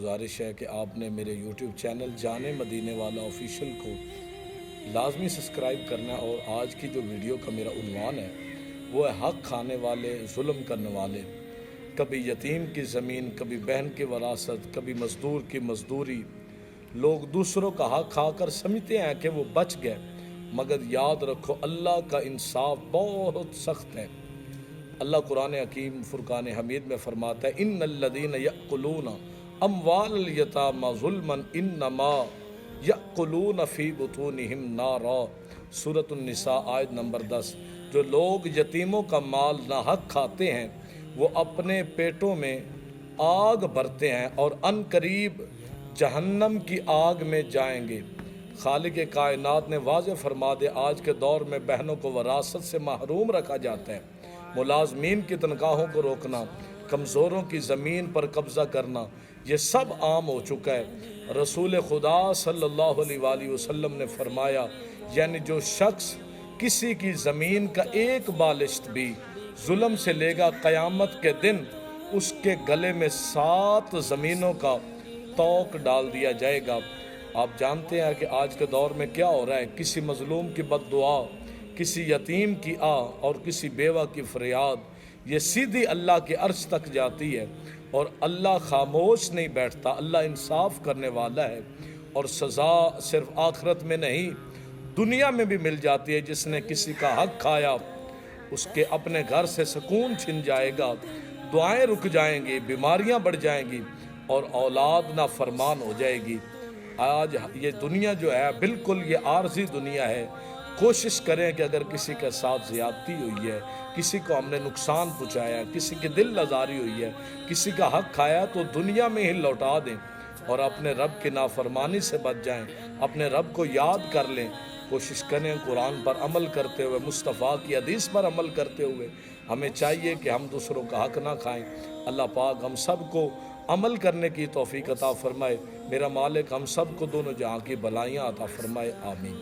گزارش ہے کہ آپ نے میرے یوٹیوب چینل جانے مدینے والا آفیشیل کو لازمی سبسکرائب کرنا ہے۔ اور آج کی جو ویڈیو کا میرا عنوان ہے وہ ہے حق کھانے والے، ظلم کرنے والے۔ کبھی یتیم کی زمین، کبھی بہن کی وراثت، کبھی مزدور کی مزدوری۔ لوگ دوسروں کا حق کھا کر سمجھتے ہیں کہ وہ بچ گئے، مگر یاد رکھو اللہ کا انصاف بہت سخت ہے۔ اللہ قرآن حکیم فرقان حمید میں فرماتا ہے ان الذین یأکلون اموال الیتامی ظلما انما یأکلون فی بطونہم نارا۔ سورۃ النساء آیت نمبر 10۔ جو لوگ یتیموں کا مال ناحق کھاتے ہیں وہ اپنے پیٹوں میں آگ بھرتے ہیں اور ان قریب جہنم کی آگ میں جائیں گے۔ خالق کائنات نے واضح فرما دیا آج کے دور میں بہنوں کو وراثت سے محروم رکھا جاتا ہے، ملازمین کی تنخواہوں کو روکنا، کمزوروں کی زمین پر قبضہ کرنا، یہ سب عام ہو چکا ہے۔ رسول خدا صلی اللہ علیہ وآلہ وسلم نے فرمایا یعنی جو شخص کسی کی زمین کا ایک بالشت بھی ظلم سے لے گا، قیامت کے دن اس کے گلے میں 7 زمینوں کا توق ڈال دیا جائے گا۔ آپ جانتے ہیں کہ آج کے دور میں کیا ہو رہا ہے، کسی مظلوم کی بد دعا، کسی یتیم کی اور کسی بیوہ کی فریاد یہ سیدھی اللہ کے عرش تک جاتی ہے، اور اللہ خاموش نہیں بیٹھتا۔ اللہ انصاف کرنے والا ہے، اور سزا صرف آخرت میں نہیں دنیا میں بھی مل جاتی ہے۔ جس نے کسی کا حق کھایا اس کے اپنے گھر سے سکون چھن جائے گا، دعائیں رک جائیں گی، بیماریاں بڑھ جائیں گی، اور اولاد نافرمان ہو جائے گی۔ آج یہ دنیا جو ہے بالکل یہ عارضی دنیا ہے۔ کوشش کریں کہ اگر کسی کے ساتھ زیادتی ہوئی ہے، کسی کو ہم نے نقصان پہنچایا ہے، کسی کی دل آزاری ہوئی ہے، کسی کا حق کھایا تو دنیا میں ہی لوٹا دیں اور اپنے رب کی نافرمانی سے بچ جائیں، اپنے رب کو یاد کر لیں۔ کوشش کریں قرآن پر عمل کرتے ہوئے، مصطفیٰ کی حدیث پر عمل کرتے ہوئے۔ ہمیں چاہیے کہ ہم دوسروں کا حق نہ کھائیں۔ اللہ پاک ہم سب کو عمل کرنے کی توفیق عطا فرمائے۔ میرا مالک ہم سب کو دونوں جہاں کی بھلائیاں عطا فرمائے، آمین۔